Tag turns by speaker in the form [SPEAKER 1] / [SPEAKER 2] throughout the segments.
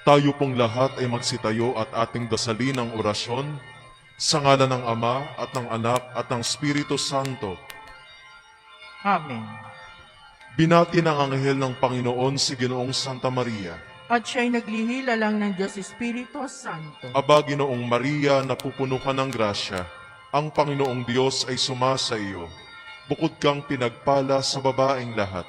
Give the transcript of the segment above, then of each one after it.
[SPEAKER 1] Tayo pong lahat ay magsitayo at ating dasalin ang orasyon sa ngalan ng Ama at ng Anak at ng Espiritu Santo.
[SPEAKER 2] Amen.
[SPEAKER 1] Binati ng anghel ng Panginoon si Ginoong Santa Maria.
[SPEAKER 2] At siya'y naglihila lang ng Diyos Espiritu Santo.
[SPEAKER 1] Aba, Ginoong Maria, napupuno ka ng grasya. Ang Panginoong Diyos ay sumasa iyo. Bukod kang pinagpala sa babaeng lahat,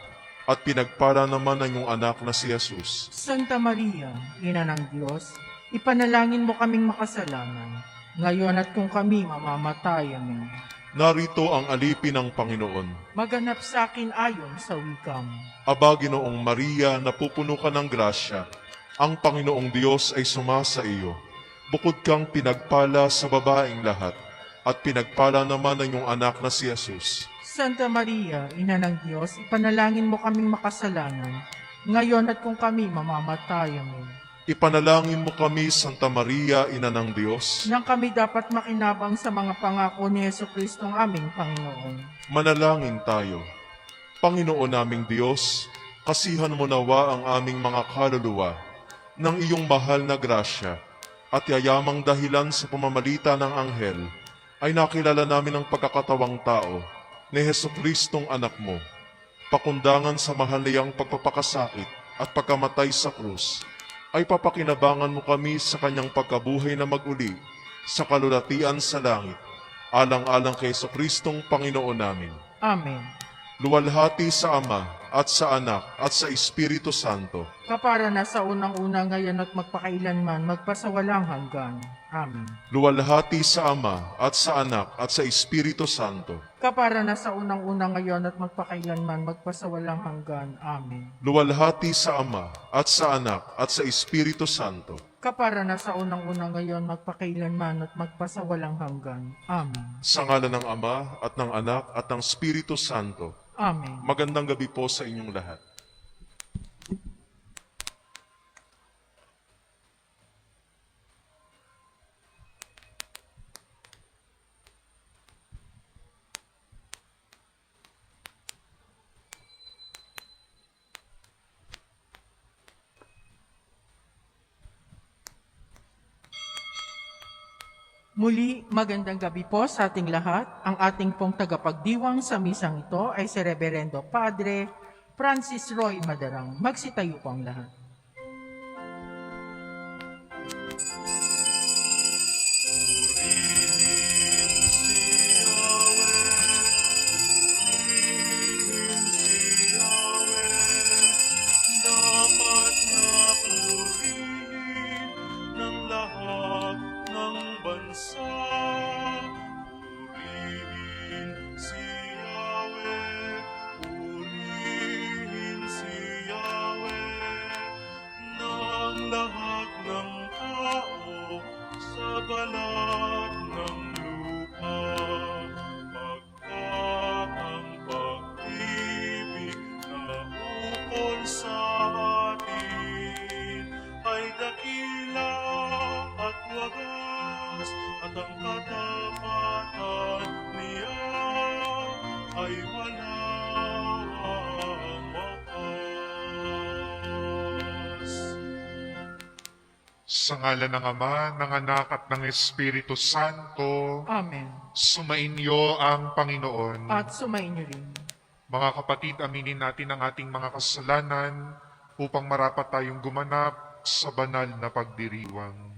[SPEAKER 1] at pinagpala naman ang iyong anak na si Jesus.
[SPEAKER 2] Santa Maria, Ina ng Diyos, ipanalangin mo kaming makasalanan, ngayon at kung kami mamamatay. Amen.
[SPEAKER 1] Narito ang alipin ng Panginoon.
[SPEAKER 2] Maganap sa akin ayon sa wikam.
[SPEAKER 1] Aba, Ginoong Maria, napupuno ka ng grasya. Ang Panginoong Diyos ay sumasa iyo. Bukod kang pinagpala sa babaeng lahat, at pinagpala naman ang iyong anak na si Jesus.
[SPEAKER 2] Santa Maria, Ina ng Diyos, ipanalangin mo kaming makasalanan, ngayon at kung kami mamamatay. Amen.
[SPEAKER 1] Ipanalangin mo kami, Santa Maria, Ina ng Diyos.
[SPEAKER 2] Nang kami dapat makinabang sa mga pangako ni Jesucristo ang aming Panginoon.
[SPEAKER 1] Manalangin tayo. Panginoon naming Diyos, kasihan mo nawa ang aming mga kaluluwa ng iyong mahal na grasya, at yayamang dahilan sa pamamagitan ng anghel, ay nakilala namin ang pagkakatawang tao ni Jesucristong anak mo, pakundangan sa mahal niyang pagpapakasakit at pagkamatay sa krus, ay papakinabangan mo kami sa kanyang pagkabuhay na maguli sa kalulatian sa langit, alang-alang kay Jesucristong Panginoon namin.
[SPEAKER 2] Amen.
[SPEAKER 1] Luwalhati sa Ama at sa Anak at sa Espiritu Santo.
[SPEAKER 2] Kapara na sa unang-una ngayon at magpakailanman, magpasawalang hanggan. Amen.
[SPEAKER 1] Luwalhati sa Ama at sa Anak at sa Espiritu Santo.
[SPEAKER 2] Kapara na sa unang-una ngayon at magpakailanman, magpasawalang hanggan. Amen.
[SPEAKER 1] Luwalhati sa Ama at sa Anak at sa Espiritu Santo.
[SPEAKER 2] Kapara na sa unang-una ngayon, magpakailanman at magpasawalang hanggan. Amen.
[SPEAKER 1] Sa ngalan ng Ama at ng Anak at ng Espiritu Santo.
[SPEAKER 2] Amen.
[SPEAKER 1] Magandang gabi po sa inyong lahat.
[SPEAKER 2] Muli, magandang gabi po sa ating lahat. Ang ating pong tagapagdiwang sa misang ito ay si Reverendo Padre Francis Roy Madarang. Magsitayo po ang lahat.
[SPEAKER 1] Dapat na purihin ng lahat ng bansa. Purihin si Yahweh, purihin si Yahweh, ng lahat ng tao sa balat ng lupa. Pagkat ang pag-ibig na ukol sa atin ay dakila at wagas, at ang katapatan niya ay walang wakas.
[SPEAKER 3] Sa ngalan ng Ama, ng Anak at ng Espiritu Santo,
[SPEAKER 2] Amen.
[SPEAKER 3] sumainyo ang Panginoon.
[SPEAKER 2] At sumainyo rin.
[SPEAKER 3] Mga kapatid, aminin natin ang ating mga kasalanan upang marapat tayong gumanap sa banal na pagdiriwang.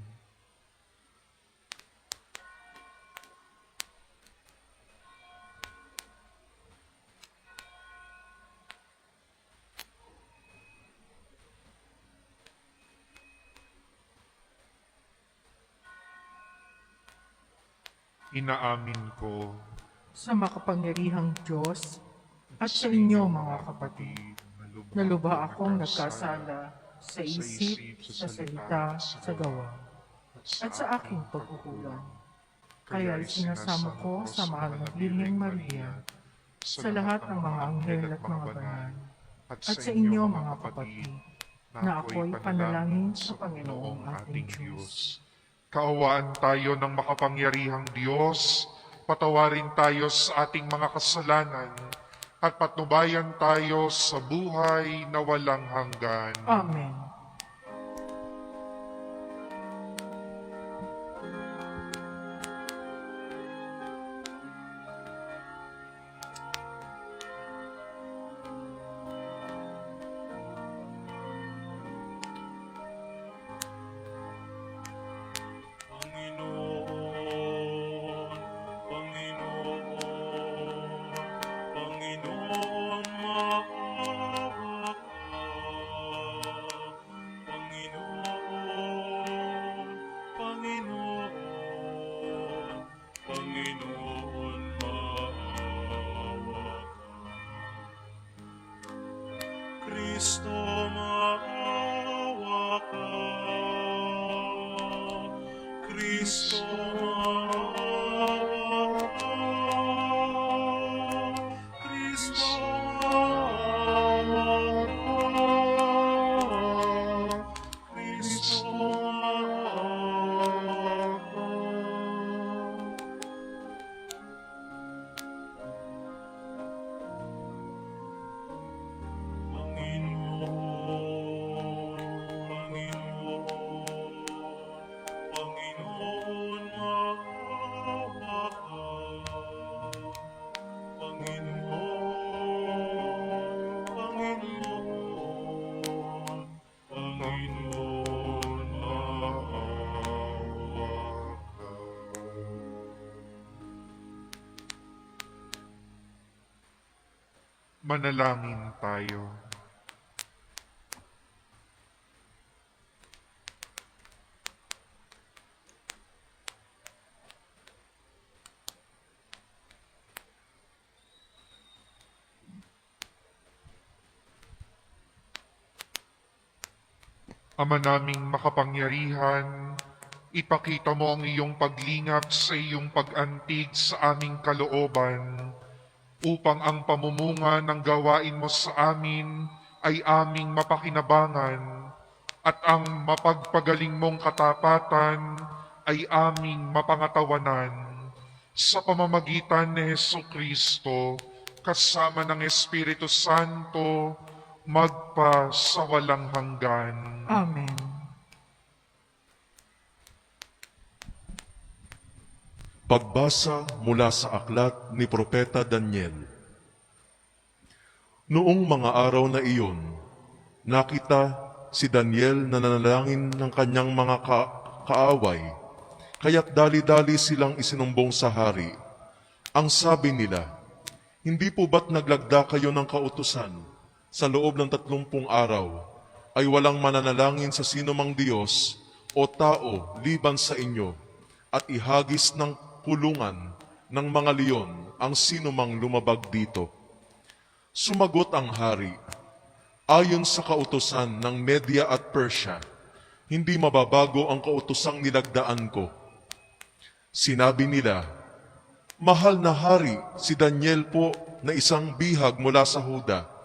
[SPEAKER 3] Inaamin ko
[SPEAKER 2] Sa makapangyarihang Diyos at sa inyo mga kapatid, na lubha akong nagkasala sa isip, sa salita, sa gawa, at sa aking pagkukulang. Kaya sinasamo ko sa mahal na Birheng Maria, sa lahat ng mga anghel at mga banal, at sa inyo mga kapatid, na ako'y panalangin sa Panginoong ating Diyos.
[SPEAKER 3] Kaawaan tayo ng makapangyarihang Diyos, patawarin tayo sa ating mga kasalanan, at patnubayan tayo sa buhay na walang hanggan.
[SPEAKER 2] Amen.
[SPEAKER 1] Kristo, maawa ka. Kristo, maawa ka. Kristo, maawa ka. Kristo, maawa ka. Panginoon, maawa ka. Panginoon, maawa ka.
[SPEAKER 3] Manalangin tayo. Ama naming makapangyarihan, ipakita mo ang iyong paglingap sa iyong pag-antig sa aming kalooban, upang ang pamumunga ng gawain mo sa amin ay aming mapakinabangan, at ang mapagpagaling mong katapatan ay aming mapangatawanan. Sa pamamagitan ni Jesucristo, kasama ng Espiritu Santo, magpa sa walang hanggan.
[SPEAKER 2] Amen.
[SPEAKER 1] Pagbasa mula sa aklat ni Propeta Daniel. Noong mga araw na iyon, nakita si Daniel na nanalangin ng kanyang mga kaaway, kaya't dali-dali silang isinumbong sa hari. Ang sabi nila, "Hindi po ba't naglagda kayo ng kautusan sa loob ng 30 araw ay walang mananalangin sa sinumang Diyos o tao liban sa inyo at ihagis ng kulungan ng mga leon ang sinumang lumabag dito?" Sumagot ang hari, "Ayon sa kautusan ng Media at Persia, hindi mababago ang kautusang nilagdaan ko." Sinabi nila, "Mahal na hari, si Daniel po na isang bihag mula sa Huda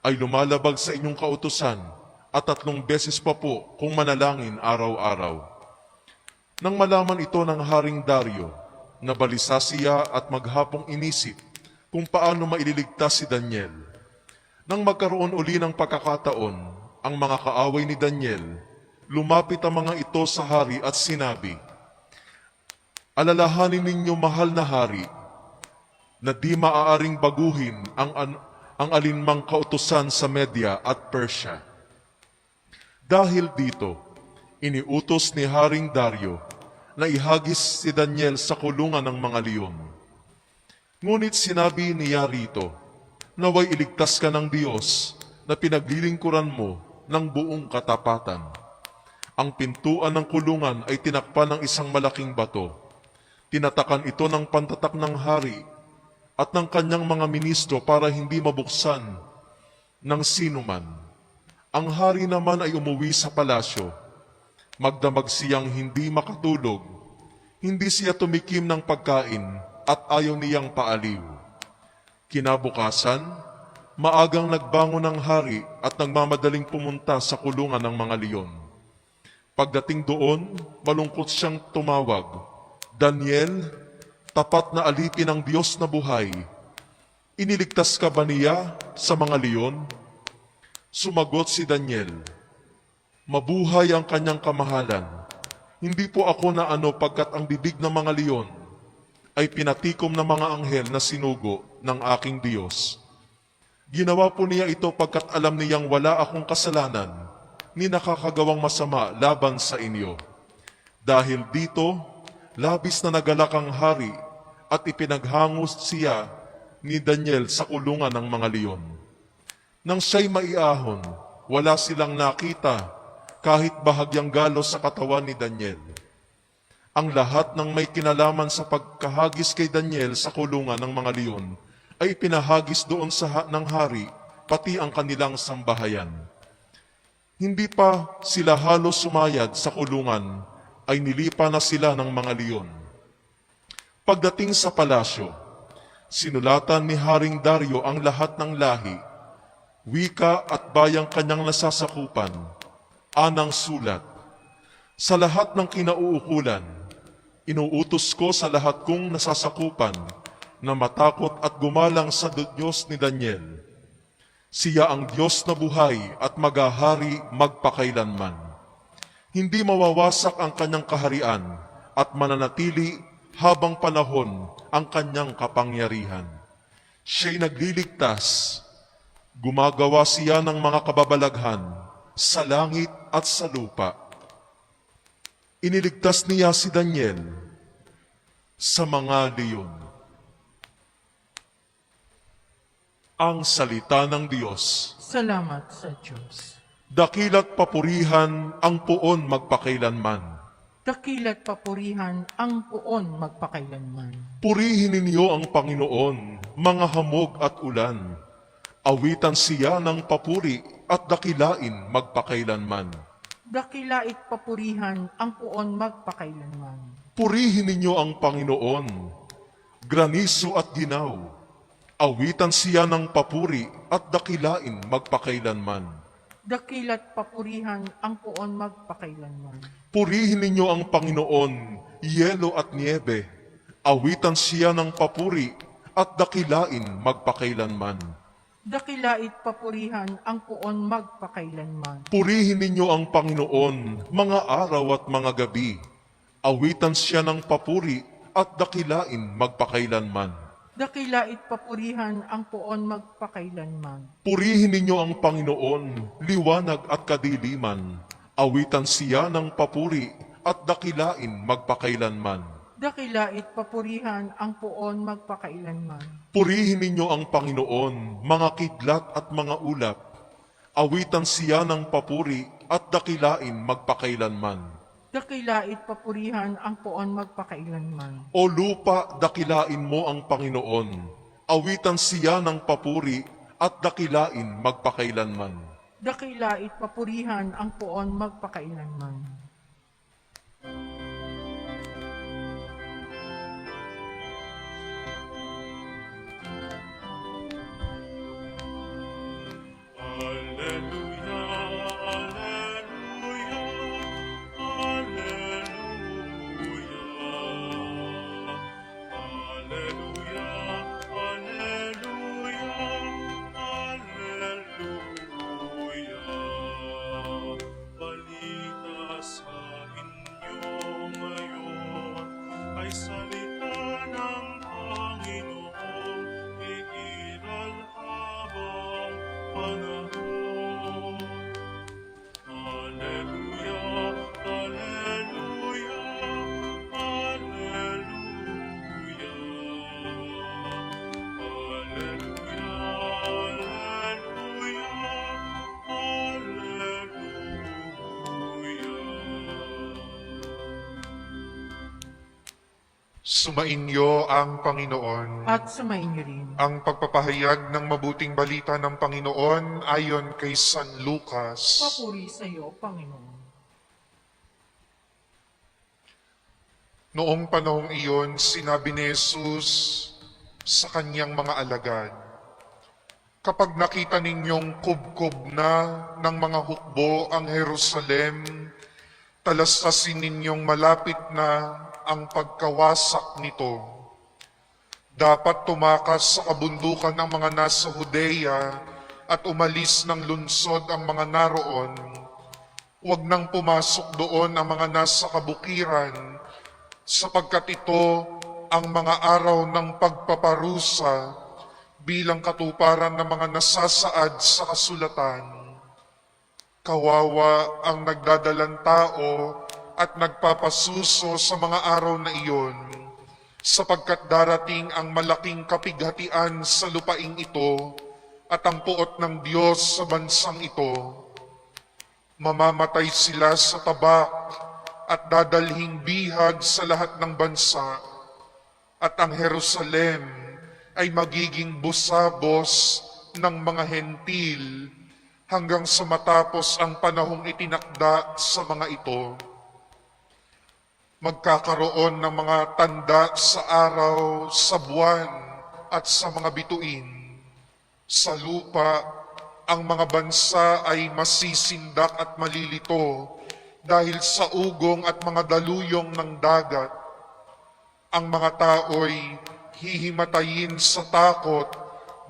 [SPEAKER 1] ay lumalabag sa inyong kautusan at 3 beses pa po kung manalangin araw-araw." Nang malaman ito ng Haring Dario, nabalisa siya at maghapong inisip kung paano maililigtas si Daniel. Nang magkaroon uli ng pagkakataon, ang mga kaaway ni Daniel, lumapit ang mga ito sa hari at sinabi, "Alalahanin ninyo, mahal na hari, na di maaaring baguhin ang alinmang kautusan sa Media at Persia. Dahil dito, iniutos ni Haring Dario na ihagis si Daniel sa kulungan ng mga leon. Ngunit sinabi niya rito, naway iligtas ka ng Diyos na pinaglilingkuran mo ng buong katapatan." Ang pintuan ng kulungan ay tinakpan ng isang malaking bato. Tinatakan ito ng pantatak ng hari at ng kanyang mga ministro para hindi mabuksan ng sinuman. Ang hari naman ay umuwi sa palasyo. Magdamag siyang hindi makatulog. Hindi siya tumikim ng pagkain at ayaw niyang paaliw. Kinabukasan, maagang nagbangon ang hari at nagmamadaling pumunta sa kulungan ng mga leon. Pagdating doon, malungkot siyang tumawag, "Daniel, tapat na alipin ng Diyos na buhay, iniligtas ka ba niya sa mga leon?" Sumagot si Daniel, "Mabuhay ang kanyang kamahalan. Hindi po ako na ano pagkat ang bibig ng mga leon ay pinatikom ng mga anghel na sinugo ng aking Diyos. Ginawa po niya ito pagkat alam niyang wala akong kasalanan ni nakakagawang masama laban sa inyo. Dahil dito, labis na nagalak ang hari at ipinaghangos siya ni Daniel sa kulungan ng mga leon. Nang siya'y maiahon, wala silang nakita kahit bahagyang galos sa katawan ni Daniel. Ang lahat ng may kinalaman sa pagkahagis kay Daniel sa kulungan ng mga leon ay pinahagis doon ng hari pati ang kanilang sambahayan. Hindi pa sila halos sumayad sa kulungan, ay nilipa na sila ng mga leon. Pagdating sa palasyo, sinulatan ni Haring Dario ang lahat ng lahi, wika at bayang kanyang nasasakupan. Anang sulat, sa lahat ng kinauukulan, inuutos ko sa lahat kong nasasakupan na matakot at gumalang sa Diyos ni Daniel. Siya ang Diyos na buhay at maghahari magpakailanman. Hindi mawawasak ang kanyang kaharian at mananatili habang panahon ang kanyang kapangyarihan. Siya'y nagliligtas. Gumagawa siya ng mga kababalaghan sa langit at sa lupa. Iniligtas niya si Daniel sa mga leon. Ang salita ng Diyos.
[SPEAKER 2] Salamat sa Diyos.
[SPEAKER 1] Dakilat papurihan ang puon magpakailanman.
[SPEAKER 2] Dakilat papurihan ang puon magpakailanman.
[SPEAKER 1] Purihin ninyo ang Panginoon, mga hamog at ulan. Awitan siya ng papuri at dakilain magpakailanman.
[SPEAKER 2] Dakilait papurihan ang puon magpakailanman.
[SPEAKER 1] Purihin ninyo ang Panginoon, graniso at ginaw. Awitan siya ng papuri at dakilain magpakailanman.
[SPEAKER 2] Dakilat papurihan ang puon magpakailanman.
[SPEAKER 1] Purihin ninyo ang Panginoon, yelo at niebe. Awitan siya ng papuri at dakilain magpakailanman.
[SPEAKER 2] Dakilait papurihan ang puon magpakailanman.
[SPEAKER 1] Purihin ninyo ang Panginoon, mga araw at mga gabi. Awitan siya ng papuri at dakilain magpakailanman.
[SPEAKER 2] Dakilait papurihan ang puon magpakailanman.
[SPEAKER 1] Purihin ninyo ang Panginoon, liwanag at kadiliman. Awitan siya ng papuri at dakilain magpakailanman.
[SPEAKER 2] Dakilait papurihan ang puon magpakailanman.
[SPEAKER 1] Purihin ninyo ang Panginoon, mga kidlat at mga ulap. Awitan siya ng papuri at dakilain magpakailanman.
[SPEAKER 2] Dakilait papurihan ang puon magpakailanman.
[SPEAKER 1] O lupa, dakilain mo ang Panginoon. Awitan siya ng papuri at dakilain magpakailanman.
[SPEAKER 2] Dakilait papurihan ang puon magpakailanman.
[SPEAKER 4] Alleluia, alleluia, alleluia. Alleluia, alleluia, alleluia. Balita sa inyo ngayon ay salita ng Panginoon, iiral habang panahon. Alleluia, alleluia, alleluia. Alleluia, alleluia, alleluia.
[SPEAKER 3] Sumainyo ang Panginoon.
[SPEAKER 2] At sumainyo rin.
[SPEAKER 3] Ang pagpapahayag ng mabuting balita ng Panginoon ayon kay San Lucas.
[SPEAKER 2] Papuri sa iyo, Panginoon.
[SPEAKER 3] Noong panahong iyon, sinabi ni Jesus sa kanyang mga alagad, kapag nakita ninyong kubkob na ng mga hukbo ang Jerusalem, talastasin ninyong malapit na ang pagkawasak nito. Dapat tumakas sa kabundukan ang mga nasa Judea at umalis ng lungsod ang mga naroon. Huwag nang pumasok doon ang mga nasa kabukiran, sapagkat ito ang mga araw ng pagpaparusa bilang katuparan ng mga nasasaad sa kasulatan. Kawawa ang nagdadalang tao at nagpapasuso sa mga araw na iyon, sapagkat darating ang malaking kapighatian sa lupaing ito at ang puot ng Diyos sa bansang ito. Mamamatay sila sa tabak at dadalhing bihag sa lahat ng bansa, at ang Jerusalem ay magiging busabos ng mga hentil hanggang sa matapos ang panahong itinakda sa mga ito. Magkakaroon ng mga tanda sa araw, sa buwan, at sa mga bituin. Sa lupa, ang mga bansa ay masisindak at malilito dahil sa ugong at mga daluyong ng dagat. Ang mga tao'y hihimatayin sa takot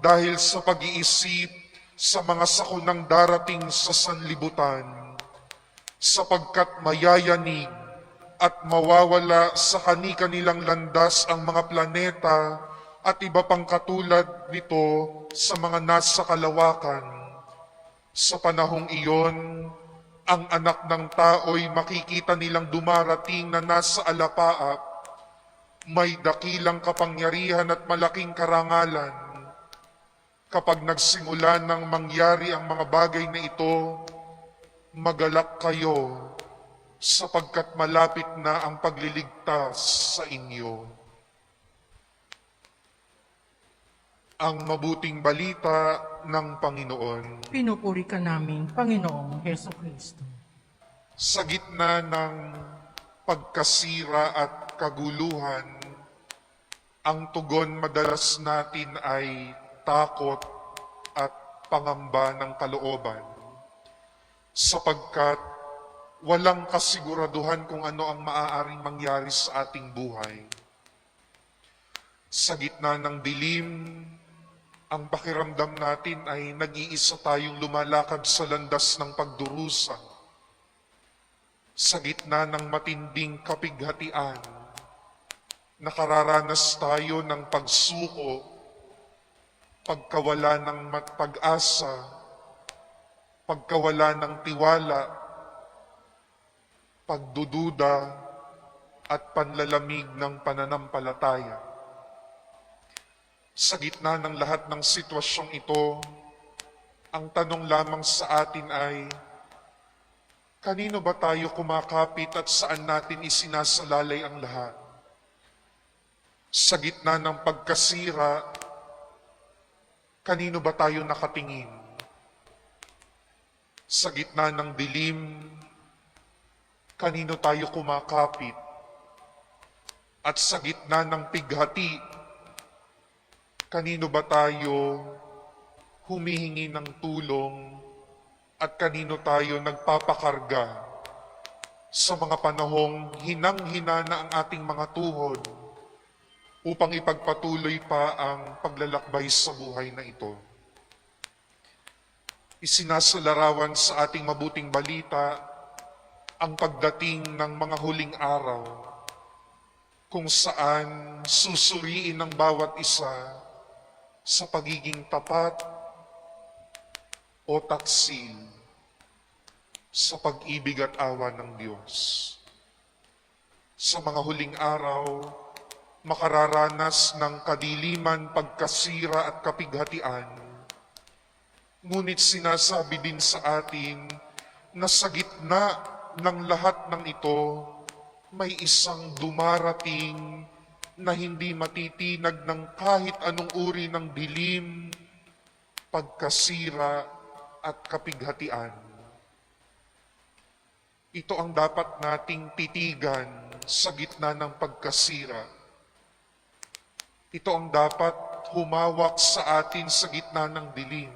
[SPEAKER 3] dahil sa pag-iisip sa mga sakunang darating sa sanlibutan, sapagkat mayayanig at mawawala sa kani-kanilang landas ang mga planeta at iba pang katulad nito sa mga nasa kalawakan. Sa panahong iyon, ang anak ng tao'y makikita nilang dumarating na nasa alapaap, may dakilang kapangyarihan at malaking karangalan. Kapag nagsimula ng mangyari ang mga bagay na ito, magalak kayo sapagkat malapit na ang pagliligtas sa inyo. Ang mabuting balita ng Panginoon.
[SPEAKER 2] Pinupuri ka namin, Panginoong Heso Kristo.
[SPEAKER 3] Sa gitna ng pagkasira at kaguluhan, ang tugon madalas natin ay takot at pangamba ng kalooban, sapagkat walang kasiguraduhan kung ano ang maaaring mangyari sa ating buhay. Sa gitna ng dilim, ang pakiramdam natin ay nag-iisa tayong lumalakad sa landas ng pagdurusa. Sa gitna ng matinding kapighatian, nakararanas tayo ng pagsuko, pagkawala ng pag-asa, pagkawala ng tiwala, pagdududa at panlalamig ng pananampalataya. Sa gitna ng lahat ng sitwasyong ito, ang tanong lamang sa atin ay, kanino ba tayo kumakapit at saan natin isinasalalay ang lahat? Sa gitna ng pagkasira, kanino ba tayo nakatingin? Sa gitna ng dilim, kanino tayo kumakapit? At sa gitna ng pighati, kanino ba tayo humihingi ng tulong at kanino tayo nagpapakarga sa mga panahong hinang-hina na ang ating mga tuhod upang ipagpatuloy pa ang paglalakbay sa buhay na ito. Isinasalarawan sa ating mabuting balita ang pagdating ng mga huling araw kung saan susuriin ng bawat isa sa pagiging tapat o taksil sa pag-ibig at awa ng Diyos. Sa mga huling araw, makararanas ng kadiliman, pagkasira at kapighatian. Ngunit sinasabi din sa atin na sa gitna ng lahat ng ito, may isang dumarating na hindi matitinag ng kahit anong uri ng dilim, pagkasira at kapighatian. Ito ang dapat nating titigan sa gitna ng pagkasira. Ito ang dapat humawak sa atin sa gitna ng dilim.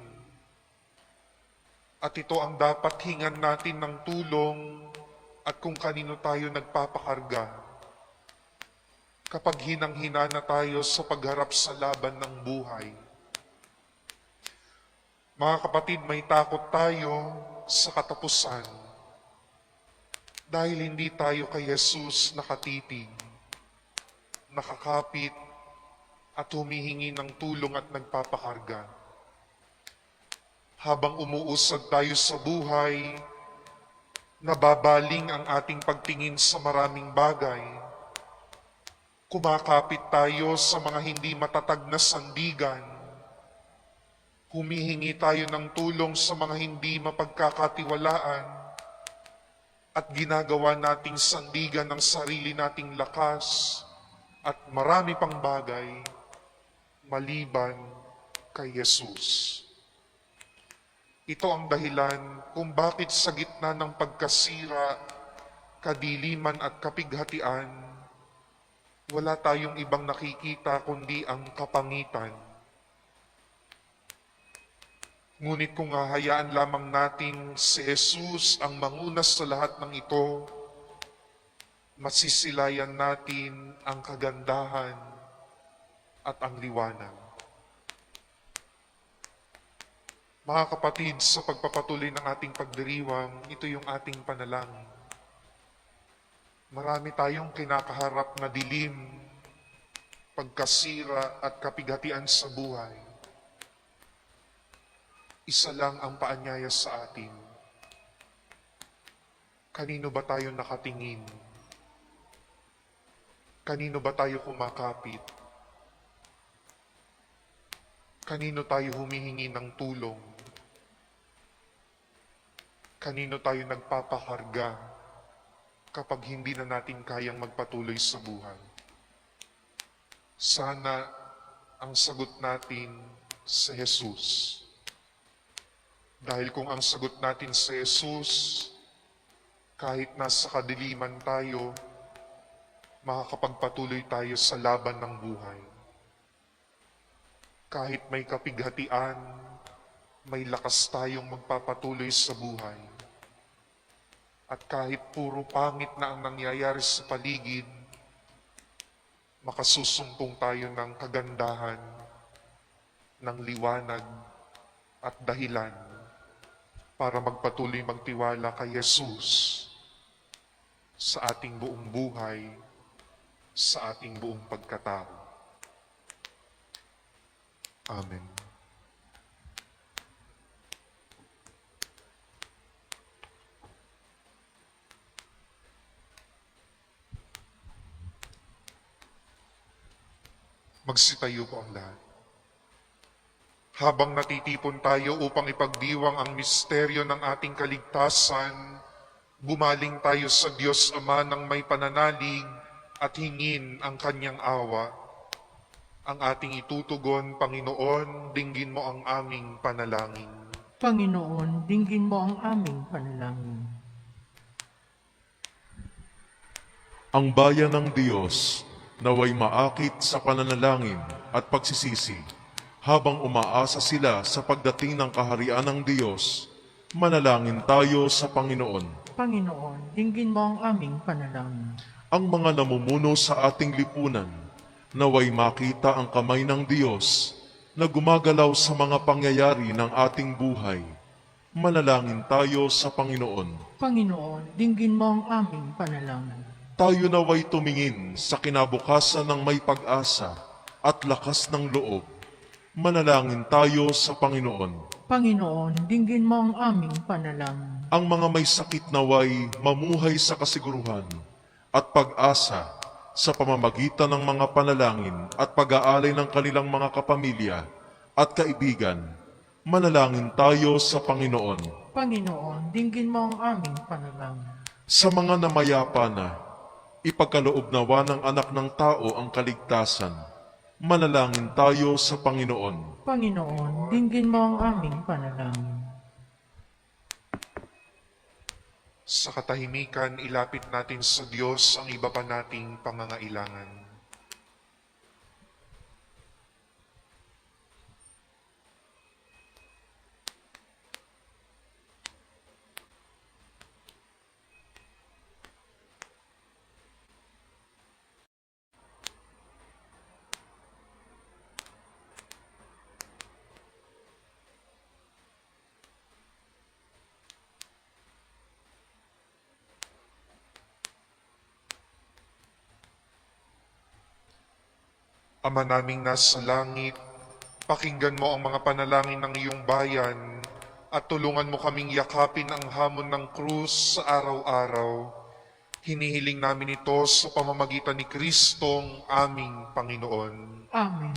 [SPEAKER 3] At ito ang dapat hingan natin ng tulong at kung kanino tayo nagpapakarga. Kapag hinang-hina na tayo sa pagharap sa laban ng buhay. Mga kapatid, may takot tayo sa katapusan dahil hindi tayo kay Jesus nakatitig, nakakapit, at humihingi ng tulong at nagpapakarga. Habang umuusad tayo sa buhay, nababaling ang ating pagtingin sa maraming bagay. Kumakapit tayo sa mga hindi matatag na sandigan. Humihingi tayo ng tulong sa mga hindi mapagkakatiwalaan at ginagawa nating sandigan ng sarili nating lakas at marami pang bagay maliban kay Jesus. Ito ang dahilan kung bakit sa gitna ng pagkasira, kadiliman at kapighatian, wala tayong ibang nakikita kundi ang kapangitan. Ngunit kung hahayaan lamang natin si Jesus ang mangunas sa lahat ng ito, masisilayan natin ang kagandahan at ang liwanag. Mga kapatid, sa pagpapatuloy ng ating pagdiriwang, ito yung ating panalangin. Marami tayong kinakaharap na dilim, pagkasira at kapighatian sa buhay. Isa lang ang paanyaya sa atin. Kanino ba tayo nakatingin? Kanino ba tayo kumakapit? Kanino tayo humihingi ng tulong? Kanino tayo nagpapakarga kapag hindi na natin kayang magpatuloy sa buhay? Sana ang sagot natin sa Jesus. Dahil kung ang sagot natin sa Jesus, kahit nasa kadiliman tayo, makakapagpatuloy tayo sa laban ng buhay. Kahit may kapighatian, may lakas tayong magpapatuloy sa buhay. At kahit puro pangit na ang nangyayari sa paligid, makasusumpong tayo ng kagandahan, ng liwanag at dahilan para magpatuloy magtiwala kay Jesus sa ating buong buhay, sa ating buong pagkatao. Amen. Magsitayo po ang lahat. Habang natitipon tayo upang ipagdiwang ang misteryo ng ating kaligtasan, bumaling tayo sa Diyos Ama ng may pananalig at hingin ang kanyang awa. Ang ating itutugon, Panginoon, dinggin mo ang aming panalangin.
[SPEAKER 2] Panginoon, dinggin mo ang aming panalangin.
[SPEAKER 1] Ang bayan ng Diyos naway maakit sa pananalangin at pagsisisi habang umaasa sila sa pagdating ng kaharian ng Diyos. Manalangin tayo sa Panginoon.
[SPEAKER 2] Panginoon, dinggin mo ang aming panalangin.
[SPEAKER 1] Ang mga namumuno sa ating lipunan, naway makita ang kamay ng Diyos na gumagalaw sa mga pangyayari ng ating buhay. Manalangin tayo sa Panginoon.
[SPEAKER 2] Panginoon, dinggin mo ang aming panalangin.
[SPEAKER 1] Tayo naway tumingin sa kinabukasan ng may pag-asa at lakas ng loob. Manalangin tayo sa Panginoon.
[SPEAKER 2] Panginoon, dinggin mo ang aming panalangin.
[SPEAKER 1] Ang mga may sakit naway mamuhay sa kasiguruhan at pag-asa sa pamamagitan ng mga panalangin at pag-aalay ng kanilang mga kapamilya at kaibigan. Manalangin tayo sa Panginoon.
[SPEAKER 2] Panginoon, dinggin mo ang aming panalangin.
[SPEAKER 1] Sa mga namayapa na, ipagkaloob nawa ng anak ng tao ang kaligtasan. Manalangin tayo sa Panginoon.
[SPEAKER 2] Panginoon, dinggin mo ang aming panalangin.
[SPEAKER 3] Sa katahimikan, ilapit natin sa Diyos ang iba pa nating pangangailangan. Ama naming nasa langit, pakinggan mo ang mga panalangin ng iyong bayan at tulungan mo kaming yakapin ang hamon ng krus sa araw-araw. Hinihiling namin ito sa pamamagitan ni Kristong aming Panginoon.
[SPEAKER 2] Amen.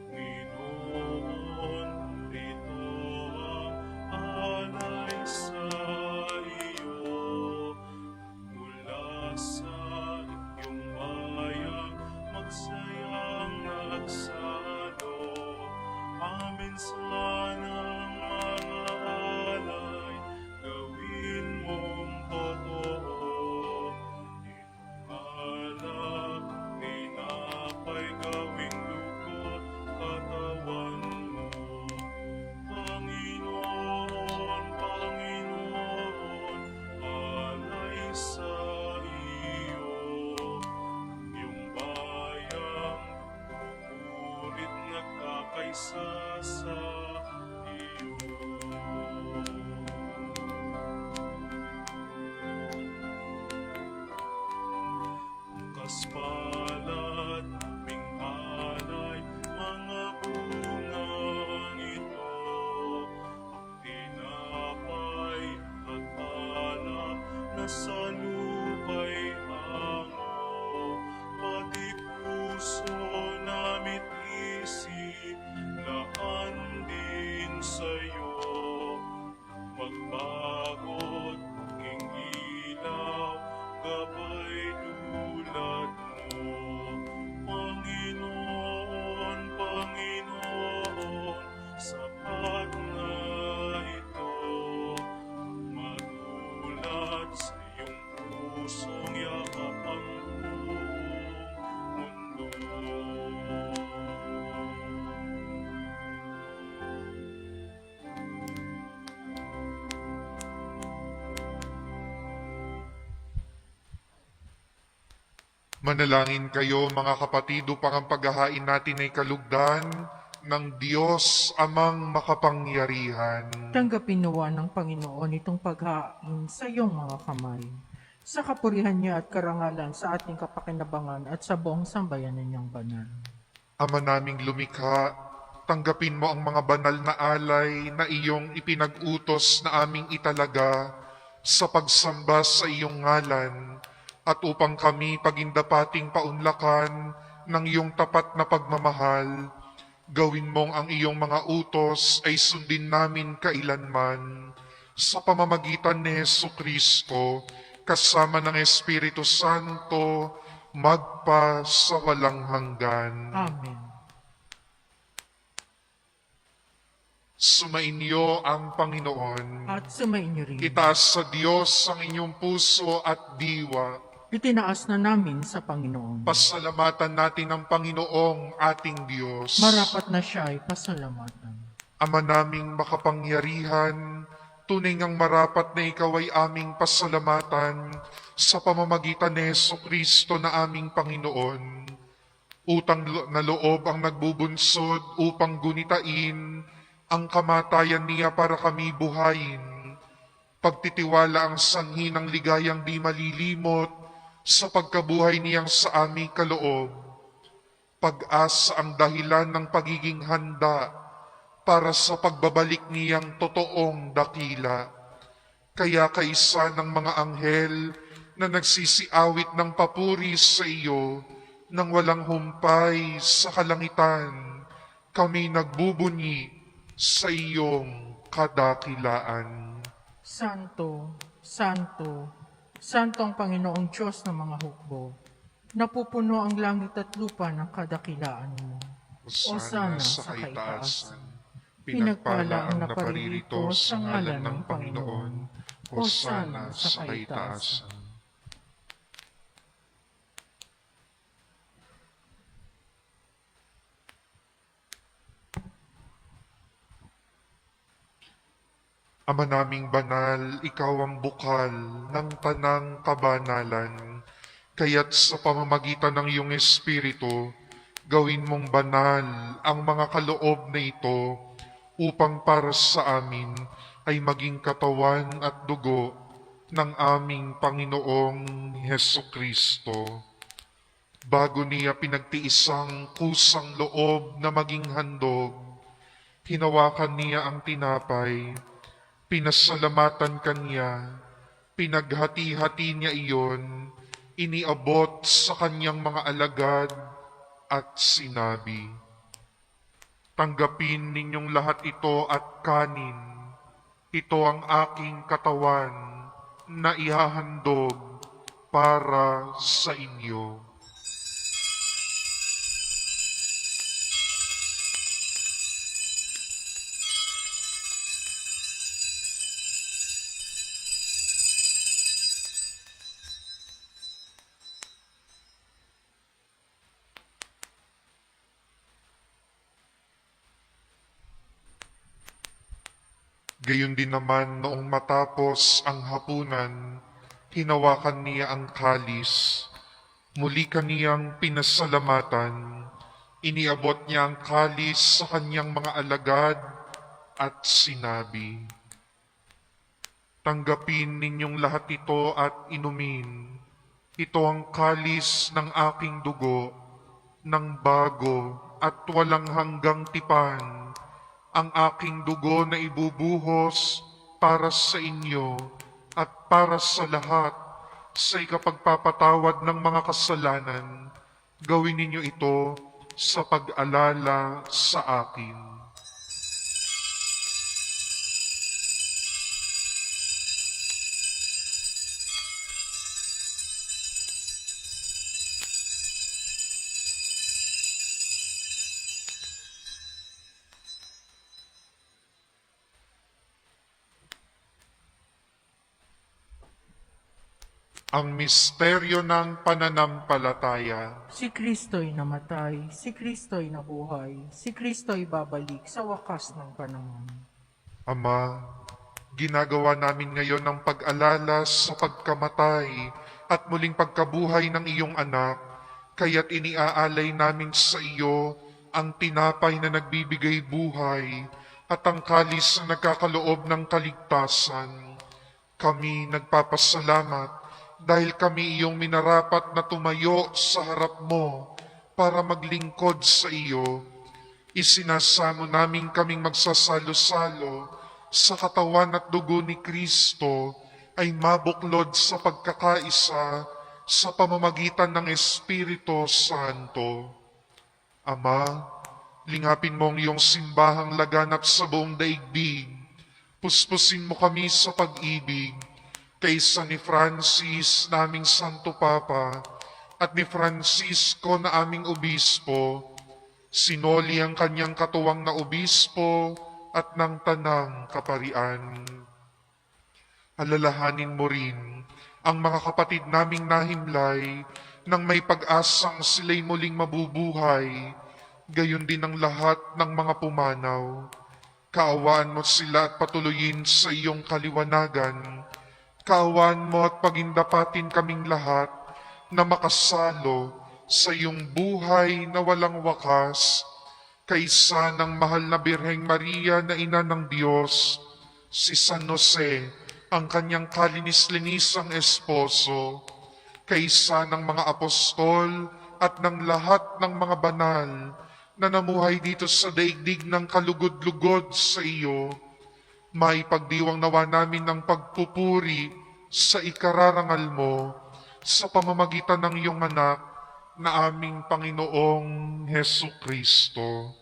[SPEAKER 4] Panginoon, ito ang alay sa iyo. puso namit isip, laan din sa'yo. Magbagot king ilaw, gabay dulad mo. Panginoon, Panginoon, sapat na ito. Manulat sa iyong pusong yakap ang buong mundo.
[SPEAKER 3] Manalangin kayo mga kapatid upang ang paghahain natin ay kalugdan ng Diyos amang makapangyarihan.
[SPEAKER 2] Tanggapin nawa ng Panginoon itong paghain sa iyong mga kamay, sa kapurihan niya at karangalan sa ating kapakinabangan at sa buong sambayanan niyang banal.
[SPEAKER 3] Ama naming lumikha, tanggapin mo ang mga banal na alay na iyong ipinag-utos na aming italaga sa pagsamba sa iyong ngalan at upang kami pagindapating paunlakan ng iyong tapat na pagmamahal, gawin mong ang iyong mga utos ay sundin namin kailanman sa pamamagitan ni Jesucristo kasama ng Espiritu Santo magpa sa walang hanggan.
[SPEAKER 2] Amen.
[SPEAKER 3] Sumainyo ang Panginoon.
[SPEAKER 2] At sumainyo rin.
[SPEAKER 3] Itaas sa Diyos ang inyong puso at diwa.
[SPEAKER 2] Itinaas na namin sa Panginoon.
[SPEAKER 3] Pasalamatan natin ang Panginoong ating Diyos.
[SPEAKER 2] Marapat na siya ay pasalamatan.
[SPEAKER 3] Ama naming makapangyarihan, tunay ngang marapat na ikaw ay aming pasalamatan sa pamamagitan ni Jesucristo na aming Panginoon. Utang na loob ang nagbubunsod upang gunitain ang kamatayan niya para kami buhayin. Pagtitiwala ang sanhi ng ligayang di malilimot sa pagkabuhay niyang sa aming kaloob. Pag-asa ang dahilan ng pagiging handa para sa pagbabalik niyang totoong dakila. Kaya kaisa ng mga anghel na nagsisiawit ng papuri sa iyo nang walang humpay sa kalangitan, kami nagbubunyi sa iyong kadakilaan.
[SPEAKER 2] Santo, Santo, Santo ang Panginoong Diyos ng mga hukbo. Napupuno ang langit at lupa ng kadakilaan mo.
[SPEAKER 3] Hosana sa kaitaasan. Pinagpala ang naparirito sa ngalan ng Panginoon. Hosana sa kaitaasan. Ama naming banal, ikaw ang bukal ng tanang kabanalan. Kaya't sa pamamagitan ng iyong Espiritu, gawin mong banal ang mga kaloob na ito upang para sa amin ay maging katawan at dugo ng aming Panginoong Hesukristo. Bago niya pinagtiisang kusang loob na maging handog, hinawakan niya ang tinapay, pinasalamatan kanya, pinaghati-hati niya iyon, iniabot sa kanyang mga alagad at sinabi, "Tanggapin ninyong lahat ito at kanin. Ito ang aking katawan na ihahandog para sa inyo." Gayon din naman noong matapos ang hapunan, hinawakan niya ang kalis. Muli kaniyang pinasalamatan. Iniabot niya ang kalis sa kanyang mga alagad at sinabi, "Tanggapin ninyong lahat ito at inumin. Ito ang kalis ng aking dugo, ng bago at walang hanggang tipan, ang aking dugo na ibubuhos para sa inyo at para sa lahat sa ikapagpapatawad ng mga kasalanan. Gawin ninyo ito sa pag-alala sa akin. Ang misteryo ng pananampalataya.
[SPEAKER 2] Si Kristo'y namatay, si Kristo'y nabuhay, si Kristo'y babalik sa wakas ng panahon.
[SPEAKER 3] Ama, ginagawa namin ngayon ang pag-alala sa pagkamatay at muling pagkabuhay ng iyong anak, kaya't iniaalay namin sa iyo ang tinapay na nagbibigay buhay at ang kalis na nagkakaloob ng kaligtasan. Kami nagpapasalamat dahil kami iyong minarapat na tumayo sa harap mo para maglingkod sa iyo. Isinasamo namin kaming magsasalo-salo sa katawan at dugo ni Kristo ay mabuklod sa pagkakaisa sa pamamagitan ng Espiritu Santo. Ama, lingapin mo ang iyong simbahang laganap sa buong daigdig. Puspusin mo kami sa pag-ibig kaysa ni Francis naming Santo Papa at ni Francisco na aming obispo. Sinoli ang kanyang katuwang na obispo at ng tanang kaparian. Alalahanin mo rin ang mga kapatid naming nahimlay nang may pag-asang sila'y muling mabubuhay, gayon din ang lahat ng mga pumanaw. Kaawaan mo sila at patuloyin sa iyong kaliwanagan. Kaawaan mo at pagindapatin kaming lahat na makasalo sa iyong buhay na walang wakas, kaysa ng mahal na Birheng Maria na ina ng Diyos, si San Jose, ang kanyang kalinis-linisang esposo, kaysa ng mga apostol at ng lahat ng mga banal na namuhay dito sa daigdig ng kalugod-lugod sa iyo. Maipagdiwang nawa namin ng pagpupuri sa ikararangal mo sa pamamagitan ng iyong anak na aming Panginoong Hesu Kristo.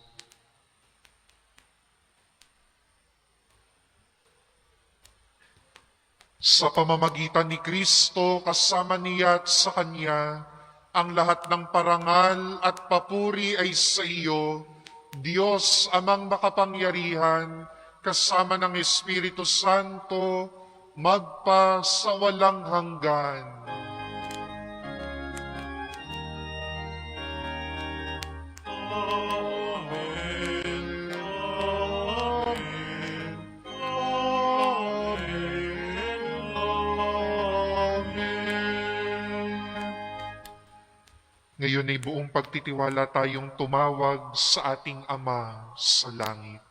[SPEAKER 3] Sa pamamagitan ni Kristo, kasama niya at sa Kanya, ang lahat ng parangal at papuri ay sa iyo, Diyos amang makapangyarihan, kasama ng Espiritu Santo, magpa sa walang hanggan.
[SPEAKER 4] Amen. Amen. Amen. Amen.
[SPEAKER 3] Ngayon ay buong pagtitiwala tayong tumawag sa ating Ama sa langit.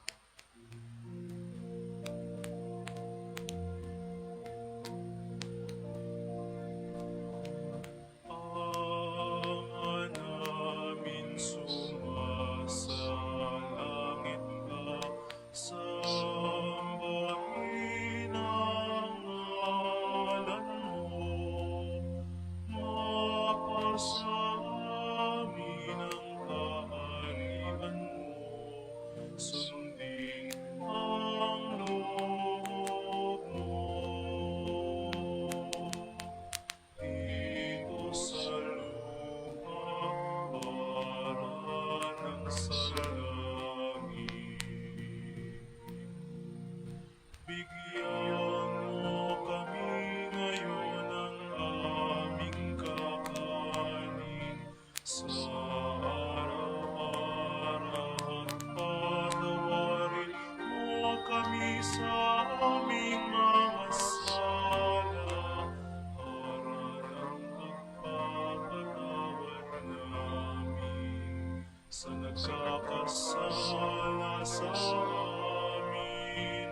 [SPEAKER 4] Ama namin sumasalangit ka, sambahin ang ngalan mo, mapasa amin ang kaharian mo, sundin ang loob mo. Dito sa lupa para ng sa langit. Bigyan mo kami ngayon ng aming kakanin sa araw-araw at patawarin mo kami sa aming mga sala para ng pagpapatawad namin sa nagkakasala sa amin,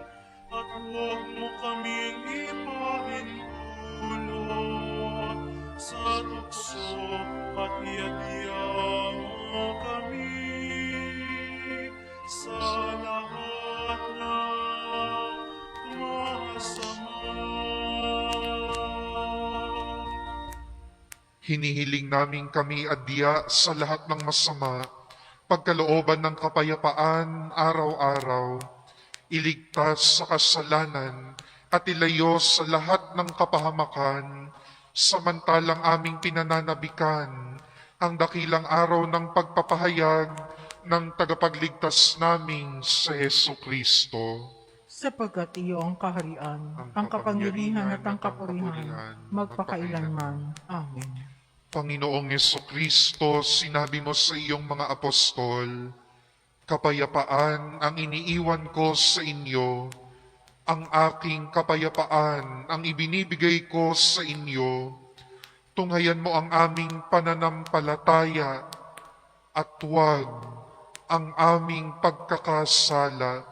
[SPEAKER 4] at huwag mo kaming ipahintulot sa tukso, at iadya mo kami sa lahat ng masama.
[SPEAKER 3] Hinihiling namin kami adya sa lahat ng masama, pagkalooban ng kapayapaan araw-araw, iligtas sa kasalanan at ilayo sa lahat ng kapahamakan, samantalang aming pinananabikan ang dakilang araw ng pagpapahayag ng tagapagligtas naming sa Hesu Kristo.
[SPEAKER 2] Sapagkat iyo ang kaharian, ang kapangyarihan at ang kapurihan, magpakailanman. Amen.
[SPEAKER 3] Panginoong Hesu Kristo, sinabi mo sa iyong mga apostol, kapayapaan ang iniiwan ko sa inyo, ang aking kapayapaan ang ibinibigay ko sa inyo. Tunghayan mo ang aming pananampalataya at huwag ang aming pagkakasala.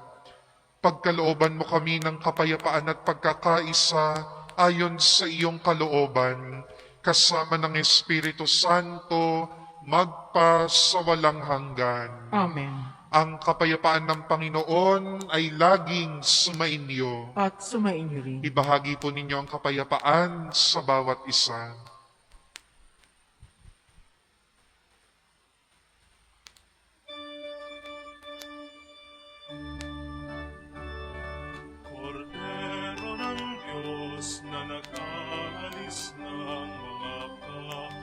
[SPEAKER 3] Pagkalooban mo kami ng kapayapaan at pagkakaisa ayon sa iyong kalooban, kasama ng Espiritu Santo, magpa sa walang hanggan.
[SPEAKER 2] Amen.
[SPEAKER 3] Ang kapayapaan ng Panginoon ay laging sumainyo.
[SPEAKER 2] At sumainyo rin.
[SPEAKER 3] Ibahagi po ninyo ang kapayapaan sa bawat isa.
[SPEAKER 4] Kordero ng Diyos na nag-aalis ng mga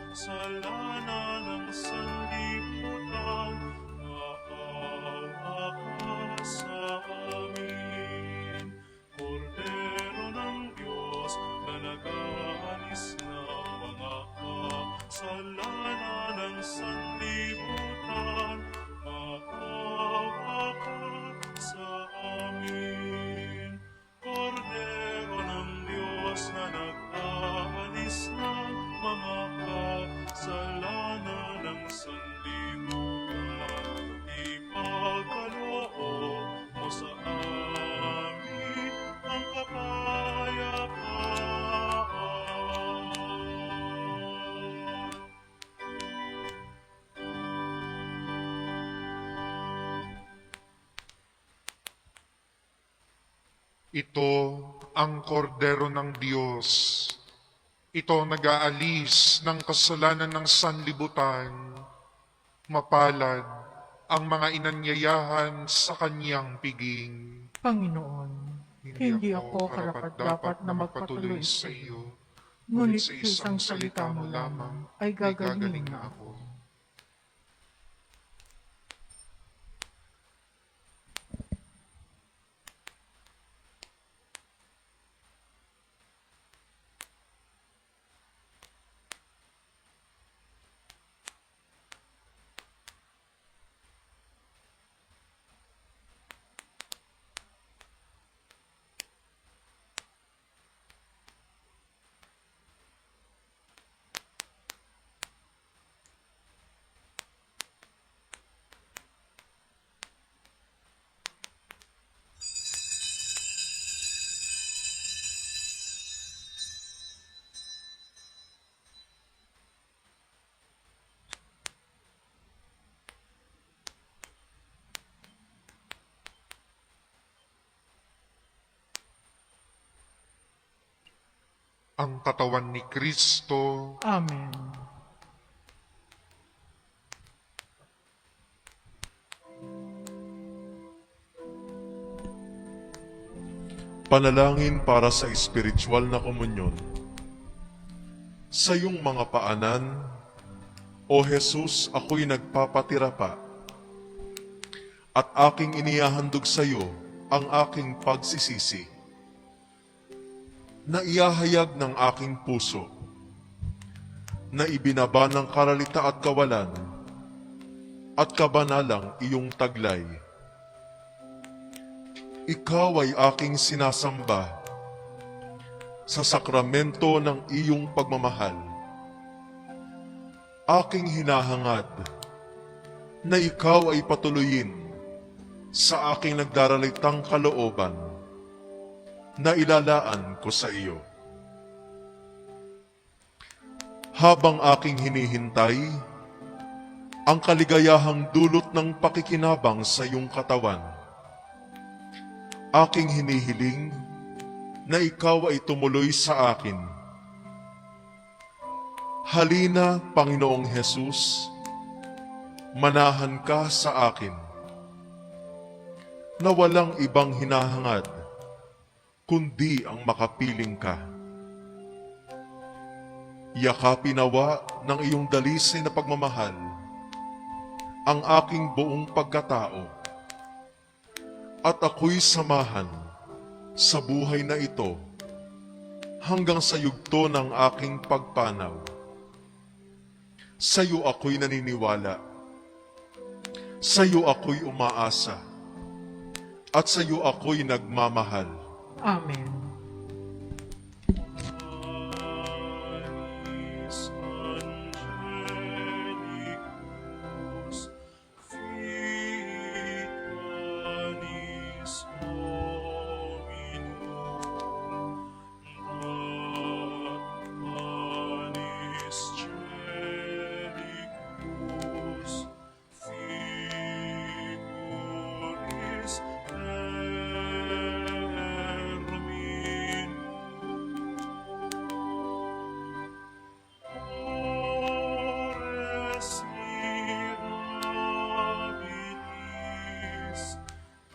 [SPEAKER 4] kasalanan ng sanlibutan, maawa ka sa amin. Kordero ng Diyos na nag-aalis ng mga kasalanan ng sanlibutan, maawa ka sa amin. Kordero ng Diyos na nag-aalis ng mga kasalanan ng sanlibutan, ipagkaloob mo sa amin ang kapayapaan.
[SPEAKER 3] Ito ang kordero ng Diyos. Ito ang nag-aalis ng kasalanan ng sanlibutan. Mapalad ang mga inanyayahan sa kanyang piging.
[SPEAKER 2] Panginoon, hindi ako karapat-dapat na magpatuloy sa iyo, ngunit sa isang salita mo lamang ay gagaling na ako. Ang katawan ni Kristo. Amen.
[SPEAKER 1] Panalangin para sa espiritual na komunyon. Sa iyong mga paanan, O Jesus, ako'y nagpapatira pa, at aking inihahandog sa iyo ang aking pagsisisi, na iyahayag ng aking puso, na ibinaba ng karalita at kawalan, at kabanalang iyong taglay. Ikaw ay aking sinasamba sa sakramento ng iyong pagmamahal. Aking hinahangad na ikaw ay patuloyin sa aking nagdaralitang kalooban na ilalaan ko sa iyo. Habang aking hinihintay ang kaligayahang dulot ng pakikinabang sa iyong katawan, aking hinihiling na ikaw ay tumuloy sa akin. Halina, Panginoong Hesus, manahan ka sa akin, na walang ibang hinahangad, kundi ang makapiling ka. Yakapin nawa ng iyong dalisay na pagmamahal ang aking buong pagkatao, at ako'y samahan sa buhay na ito hanggang sa yugto ng aking pagpanaw. Sa iyo ako'y naniniwala, sa iyo ako'y umaasa, at sa iyo ako'y nagmamahal.
[SPEAKER 2] Amen.
[SPEAKER 4] Anis Angelicus, fit anis Dominum, anis Celicus, figuris terminum. Ores mirabilis,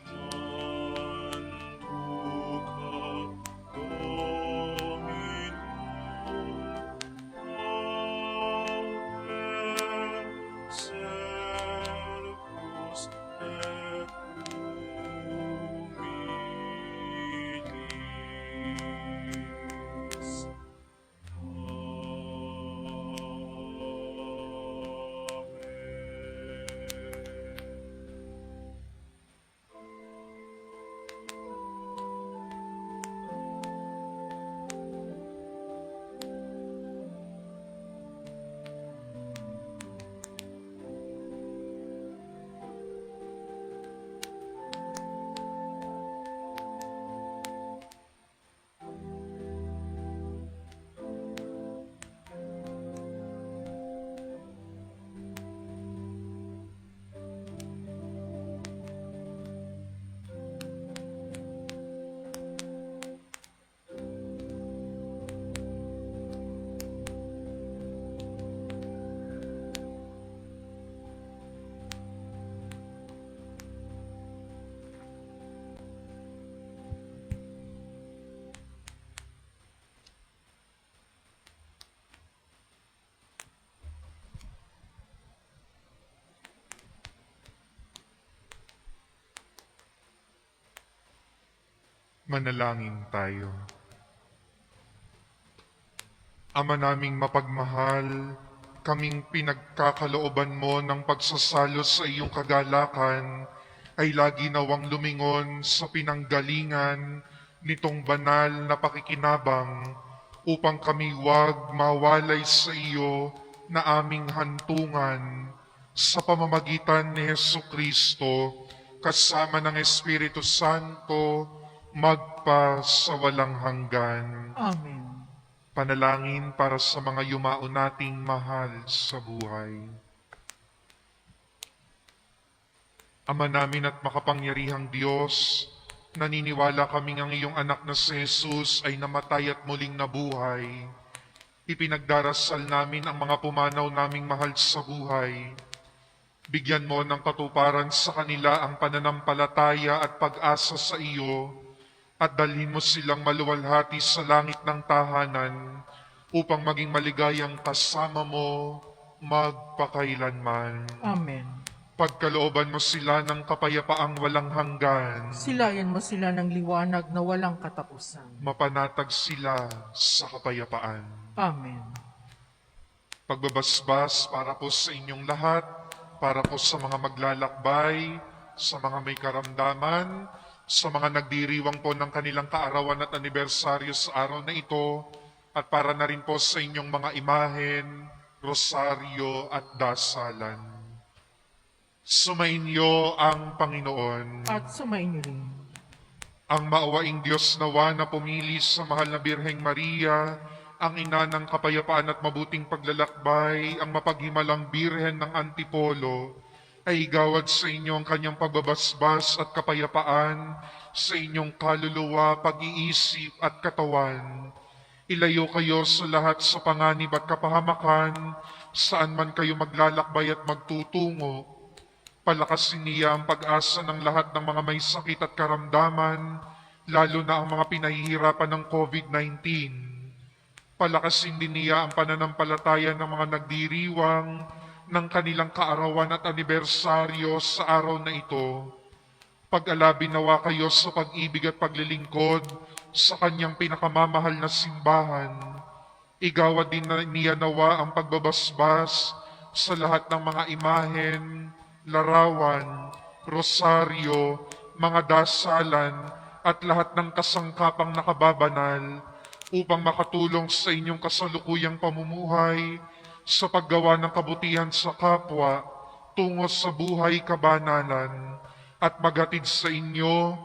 [SPEAKER 4] manduca Dominum, auger servus ecumilis.
[SPEAKER 3] Manalangin tayo. Ama naming mapagmahal, kaming pinagkakalooban mo ng pagsasalo sa iyong kagalakan ay lagi nawang lumingon sa pinanggalingan nitong banal na pakikinabang upang kami wag mawalay sa iyo na aming hantungan sa pamamagitan ni Jesucristo kasama ng Espiritu Santo magpa sa walang hanggan.
[SPEAKER 2] Amen.
[SPEAKER 3] Panalangin para sa mga yumao nating mahal sa buhay. Ama namin at makapangyarihang Diyos, naniniwala kaming ang iyong anak na si Jesus ay namatay at muling nabuhay. Ipinagdarasal namin ang mga pumanaw naming mahal sa buhay. Bigyan mo ng katuparan sa kanila ang pananampalataya at pag-asa sa iyo, at dalhin mo silang maluwalhati sa langit ng tahanan upang maging maligayang kasama mo magpakailanman.
[SPEAKER 2] Amen.
[SPEAKER 3] Pagkalooban mo sila ng kapayapaang walang hanggan,
[SPEAKER 2] Silayan mo sila ng liwanag na walang katapusan.
[SPEAKER 3] mapanatag sila sa kapayapaan.
[SPEAKER 2] Amen.
[SPEAKER 3] Pagbabasbas para po sa inyong lahat, para po sa mga maglalakbay, sa mga may karamdaman, sa mga nagdiriwang po ng kanilang kaarawan at anibersaryo sa araw na ito, at para na rin po sa inyong mga imahen, rosaryo at dasalan. Sumainyo ang Panginoon.
[SPEAKER 2] At sumainyo rin.
[SPEAKER 3] Ang maawaing Diyos nawa na pumili sa mahal na Birheng Maria, ang ina ng kapayapaan at mabuting paglalakbay, ang mapaghimalang Birhen ng Antipolo, ay igawad sa inyo ang kanyang pagbabasbas at kapayapaan sa inyong kaluluwa, pag-iisip at katawan. Ilayo kayo sa lahat sa panganib at kapahamakan, saan man kayo maglalakbay at magtutungo. Palakasin niya ang pag-asa ng lahat ng mga may sakit at karamdaman, lalo na ang mga pinahihirapan ng COVID-19. Palakasin din niya ang pananampalataya ng mga nagdiriwang ng kanilang kaarawan at anibersaryo sa araw na ito. Pag-alabi nawa kayo sa pag-ibig at paglilingkod sa kanyang pinakamamahal na simbahan. Igawad din na niya nawa ang pagbabasbas sa lahat ng mga imahen, larawan, rosaryo, mga dasalan, at lahat ng kasangkapang nakababanal upang makatulong sa inyong kasalukuyang pamumuhay sa paggawa ng kabutihan sa kapwa tungo sa buhay kabanalan at maghatid sa inyo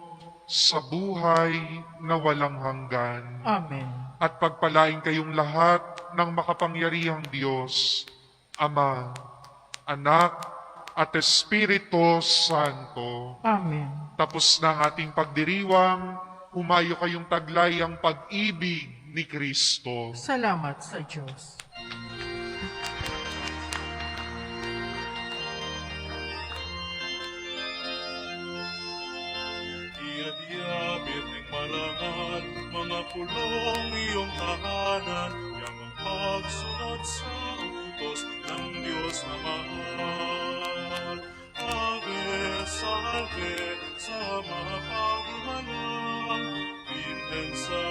[SPEAKER 3] sa buhay na walang hanggan.
[SPEAKER 2] Amen.
[SPEAKER 3] At pagpalain kayong lahat ng makapangyarihang Diyos, Ama, Anak, at Espiritu Santo.
[SPEAKER 2] Amen.
[SPEAKER 3] Tapos na ang ating pagdiriwang, humayo kayong taglay ang pag-ibig ni Kristo.
[SPEAKER 2] Salamat sa Diyos.
[SPEAKER 4] Iyadyabit ng marangal, mga pulong iyong tahanan, yamang pagsunod sa utos ng Diyos na mahal. Ave, salve, sa mga pagmalang, Birhen sa